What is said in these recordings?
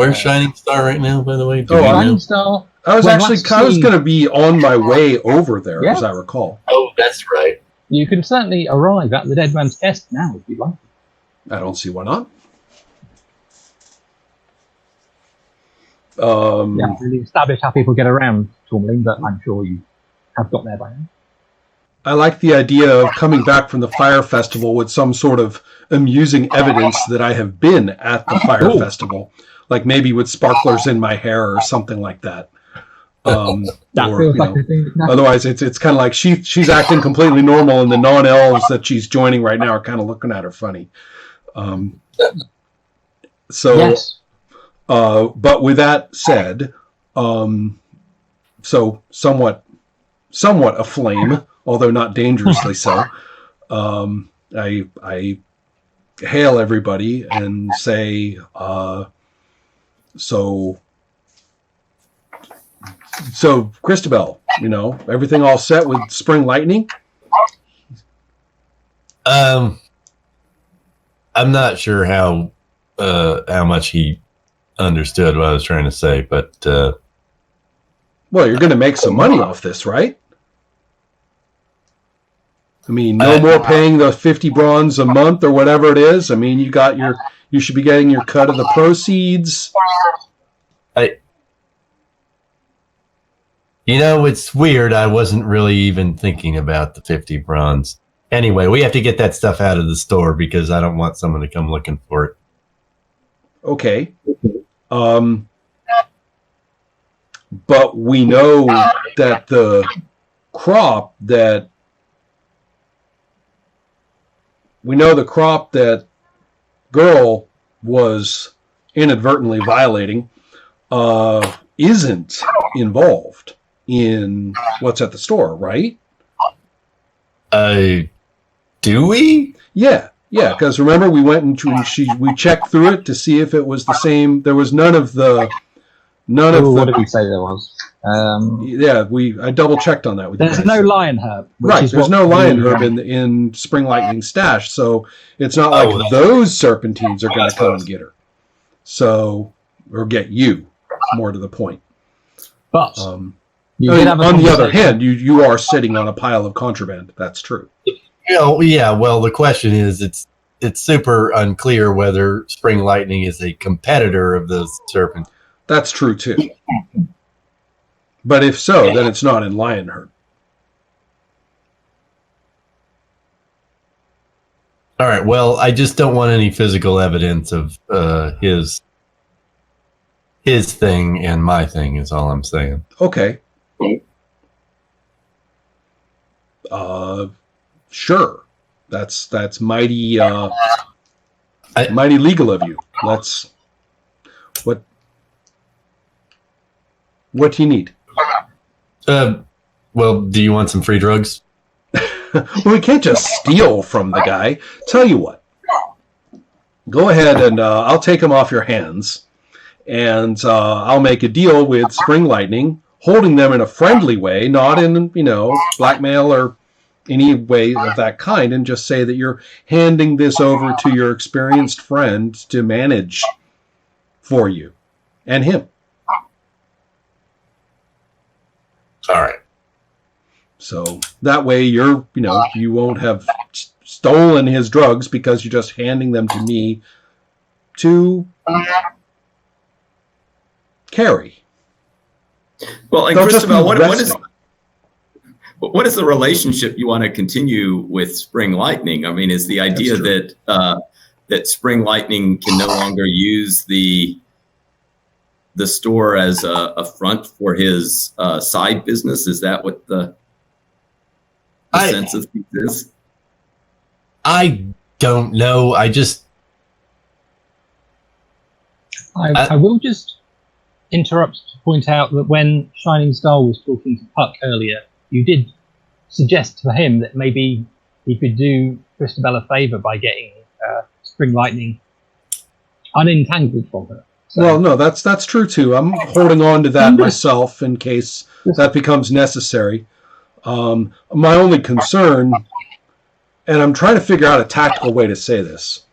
Where's Shining Star right now, by the way? Shining Star. I was going to be on my way over there, as I recall. Oh, that's right. You can certainly arrive at the Dead Man's Chest now if you'd like. I don't see why not. Really establish how people get around Tourmaline, but I'm sure you have got there by now. I like the idea of coming back from the Fire Festival with some sort of amusing evidence that I have been at the Fire Festival, like maybe with sparklers in my hair or something like that. Otherwise, it's kind of like she's acting completely normal, and the non-elves that she's joining right now are kind of looking at her funny. But with that said, so somewhat aflame, although not dangerously so. I hail everybody and say, so Christabel, everything all set with Spring Lightning? I'm not sure how much he understood what I was trying to say, but well, you're going to make some money off this, right? I mean, no more paying the 50 bronze a month or whatever it is. I mean, you should be getting your cut of the proceeds. It's weird. I wasn't really even thinking about the 50 bronze. Anyway, we have to get that stuff out of the store because I don't want someone to come looking for it. Okay. But we know that the crop that girl was inadvertently violating isn't involved in what's at the store, right? Do we? Yeah, because remember we went and we checked through it to see if it was the same. There was none of the. What did we say there was? I double checked on that with you guys. There's no lion herb. Right, there's no lion herb in Spring Lightning stash, so it's not like those serpentines are going to come and get her. Or get you, more to the point. But on the other hand, you are sitting on a pile of contraband. That's true. Well, the question is, it's super unclear whether Spring Lightning is a competitor of the serpent. That's true too. But if so, then it's not in Lionheart. All right. Well, I just don't want any physical evidence of his thing and my thing is all I'm saying. Okay. Sure. That's mighty mighty legal of you. What do you need? Well, do you want some free drugs? Well, we can't just steal from the guy. Tell you what. Go ahead and I'll take him off your hands. And I'll make a deal with Spring Lightning, holding them in a friendly way, not in, blackmail or any way of that kind, and just say that you're handing this over to your experienced friend to manage for you and him. All right. So that way you won't have stolen his drugs because you're just handing them to me to carry. Well, and Christabel, what is the relationship you want to continue with Spring Lightning? I mean, is the idea that Spring Lightning can no longer use the store as a front for his side business? Is that what the sense of things is? I don't know. I will just interrupt to point out that when Shining Star was talking to Puck earlier, you did suggest to him that maybe he could do Christabel a favour by getting Spring Lightning unentangled from her. So, well, no, that's true too. I'm holding on to that myself in case that becomes necessary. My only concern, and I'm trying to figure out a tactical way to say this,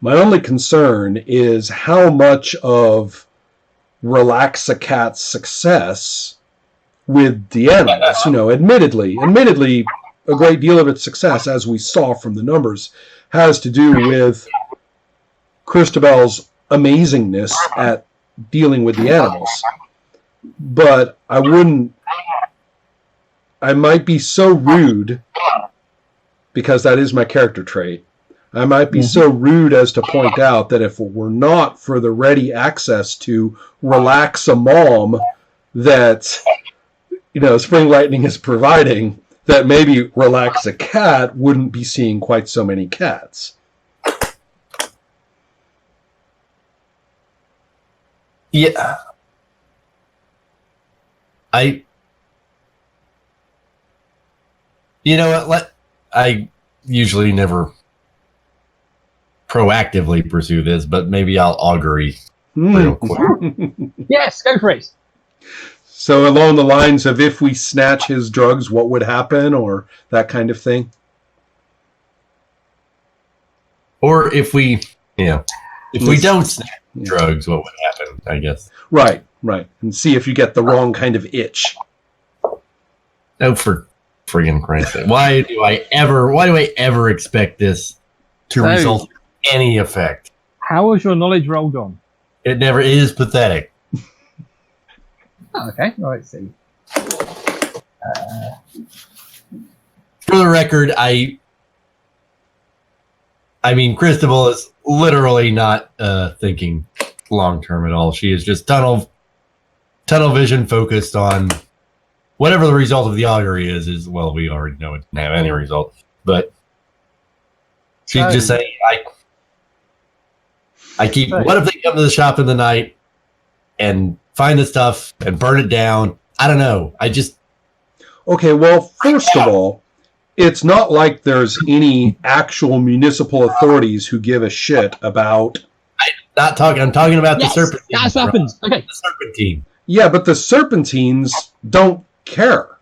my only concern is how much of Relaxacat's success with the animals. Admittedly, a great deal of its success, as we saw from the numbers, has to do with Christabel's amazingness at dealing with the animals. But I might be so rude, because that is my character trait. I might be so rude as to point out that if it were not for the ready access to Relax-A-Mom that Spring Lightning is providing, that maybe Relax-A-Cat wouldn't be seeing quite so many cats. Yeah. You know what? I usually never proactively pursue this, but maybe I'll augury real quick. Yes, go for it. So along the lines of, if we snatch his drugs, what would happen, or that kind of thing? Or if we don't snatch drugs, what would happen, I guess. Right. And see if you get the wrong kind of itch. Oh, for friggin' Christ's sake. Why do I ever expect this to result in any effect? How was your knowledge roll gone? It never is pathetic. Okay, let's see. For the record, I mean, Christabel is literally not thinking long term at all. She is just tunnel vision, focused on whatever the result of the augury is. Well, we already know it didn't have any result, but she's just saying, I keep. What if they come to the shop in the night and find the stuff and burn it down? I don't know. Okay, well, first of all, it's not like there's any actual municipal authorities who give a shit about... I'm talking about the Serpentine. That's what happens. Okay. The Serpentine. Yeah, but the Serpentines don't care.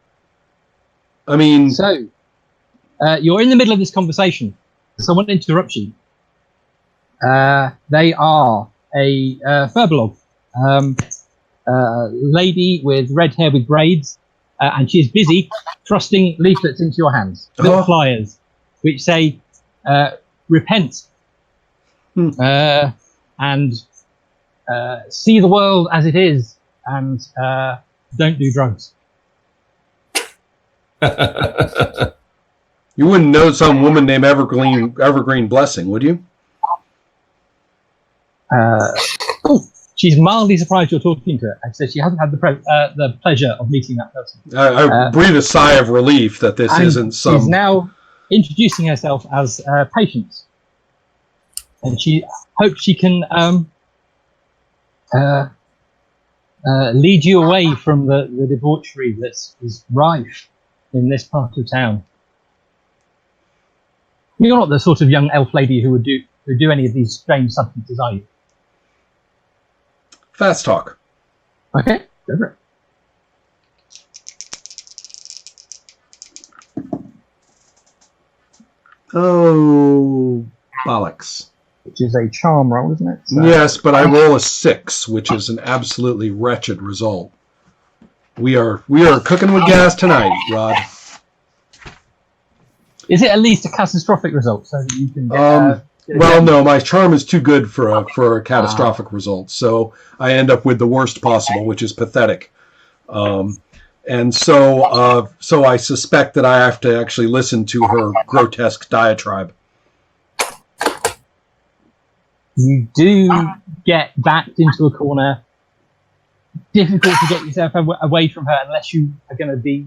I mean... So, you're in the middle of this conversation. Someone interrupts you. They are a Furbolg. Lady with red hair with braids, and she is busy thrusting leaflets into your hands, little flyers, which say, repent, and see the world as it is, and don't do drugs. You wouldn't know some woman named Evergreen Blessing, would you? She's mildly surprised you're talking to her, and says she hasn't had the pleasure of meeting that person. I breathe a sigh of relief that this isn't some... She's now introducing herself as Patience, and she hopes she can lead you away from the debauchery that is rife in this part of town. You're not the sort of young elf lady who would do any of these strange substances, are you? Fast talk. Okay, go for it. Oh, bollocks. Which is a charm roll, isn't it? So, yes, but I roll a 6, which is an absolutely wretched result. We are cooking with gas tonight, Rod. Is it at least a catastrophic result so that you can get well, no, my charm is too good for a catastrophic result, so I end up with the worst possible, which is pathetic. And so I suspect that I have to actually listen to her grotesque diatribe. You do get backed into a corner. Difficult to get yourself away from her unless you are going to be...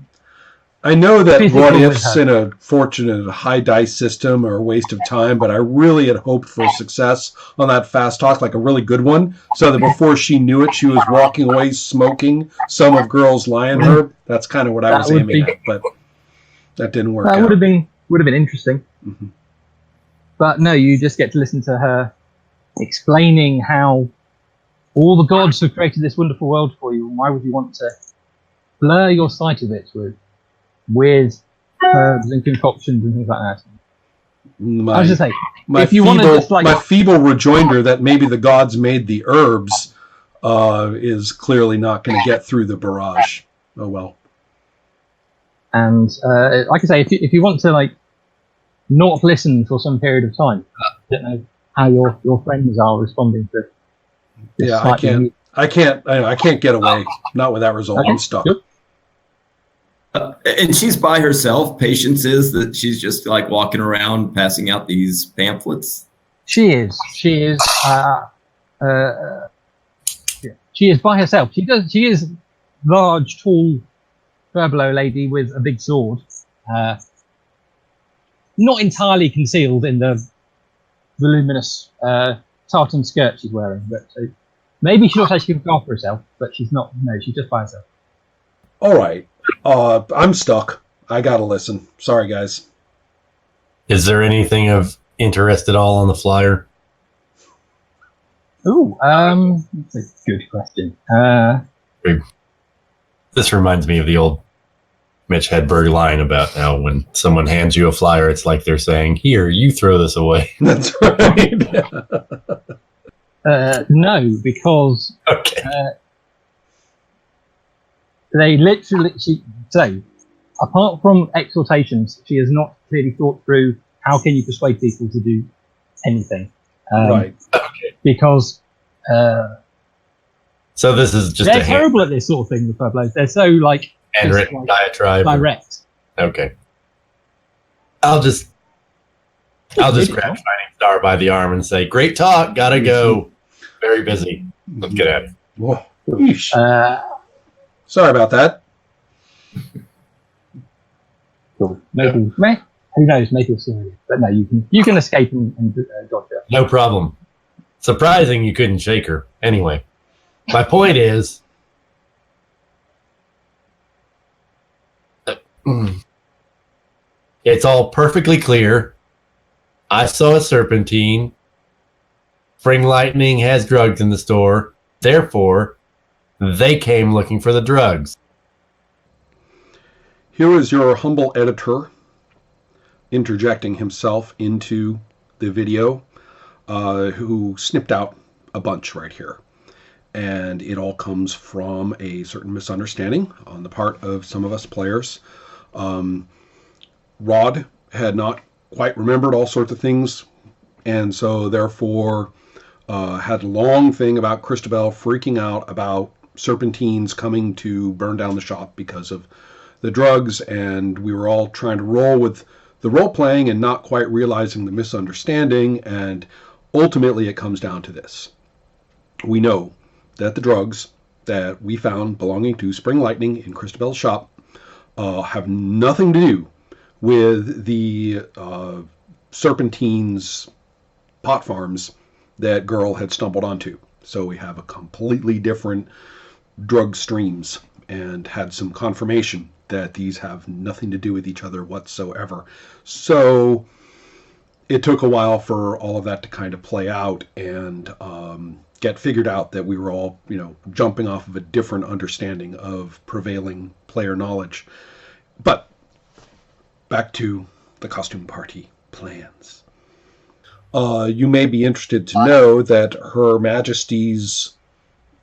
I know that what ifs in a fortunate high dice system are a waste of time, but I really had hoped for success on that fast talk, like a really good one, so that before she knew it, she was walking away smoking some of Girl's Lion Herb. That's kind of what I was aiming at, but that didn't work out. That would have been interesting. Mm-hmm. But no, you just get to listen to her explaining how all the gods have created this wonderful world for you, and why would you want to blur your sight of it with herbs and concoctions and things like that? I was just saying, if you want to just like... My feeble rejoinder that maybe the gods made the herbs is clearly not going to get through the barrage. Oh well. And like I say, if you want to not listen for some period of time, I don't know how your friends are responding to this. Yeah, I can't get away. Not with that result. Okay, I'm stuck. good. And she's by herself. Patience is that she's just like walking around passing out these pamphlets. She is. She is by herself. She is large, tall, Furbelow lady with a big sword. Not entirely concealed in the voluminous tartan skirt she's wearing, but maybe she looks like she can look after herself, but she's not. No, she's just by herself. All right. I'm stuck. I gotta listen. Sorry, guys. Is there anything of interest at all on the flyer? Ooh, that's a good question. This reminds me of the old Mitch Hedberg line about how when someone hands you a flyer, it's like they're saying, "Here, you throw this away." That's right. No, because Okay. they literally. So, apart from exhortations, she has not clearly thought through how can you persuade people to do anything. Right. Because So this is just they're a terrible at this sort of thing. The Pueblos, they're so handwritten diatribe. direct. Okay. I'll just grab Shining Star by the arm and say, "Great talk. Gotta go. Very busy. Let's get at it." Whoa. Yeesh. Sorry about that. Cool. Maybe, who knows? Maybe you'll see it. But no, you can escape and dodge her. No problem. Surprising you couldn't shake her. Anyway, my point is, it's all perfectly clear. I saw a serpentine. Spring Lightning has drugs in the store. Therefore, they came looking for the drugs. Here is your humble editor interjecting himself into the video, who snipped out a bunch right here. And it all comes from a certain misunderstanding on the part of some of us players. Rod had not quite remembered all sorts of things, and so therefore had a long thing about Christabel freaking out about serpentines coming to burn down the shop because of the drugs, and we were all trying to roll with the role-playing and not quite realizing the misunderstanding, and ultimately it comes down to this. We know that the drugs that we found belonging to Spring Lightning in Christabel's shop have nothing to do with the serpentines pot farms that Girl had stumbled onto. So we have a completely different drug streams and had some confirmation that these have nothing to do with each other whatsoever. So it took a while for all of that to kind of play out and get figured out that we were all, jumping off of a different understanding of prevailing player knowledge. But back to the costume party plans. You may be interested to know that Her Majesty's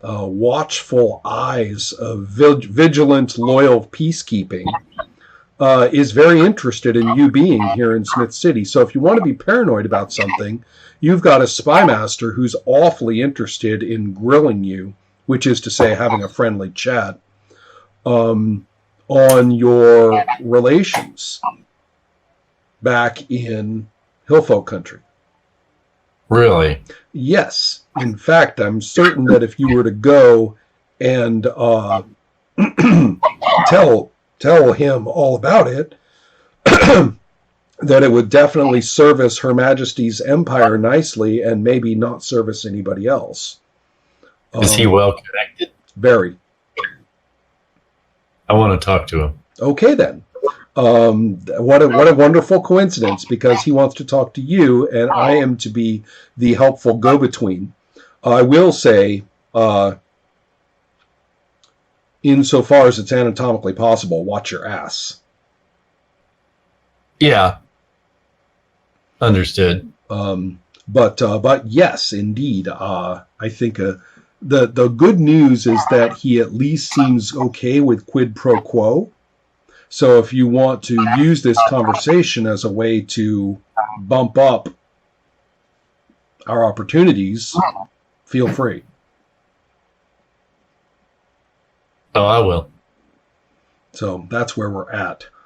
watchful eyes of vigilant, loyal peacekeeping is very interested in you being here in Smith City. So if you want to be paranoid about something, you've got a spy master who's awfully interested in grilling you, which is to say having a friendly chat on your relations back in Hillfolk country. Really? Yes. In fact, I'm certain that if you were to go and tell him all about it, that it would definitely service Her Majesty's Empire nicely and maybe not service anybody else. Is he well connected? Very. I want to talk to him. Okay, then. What a wonderful coincidence, because he wants to talk to you and I am to be the helpful go-between. I will say, insofar as it's anatomically possible, watch your ass. Yeah. Understood. But yes, indeed, I think the good news is that he at least seems okay with quid pro quo. So if you want to use this conversation as a way to bump up our opportunities, feel free. Oh, I will. So that's where we're at.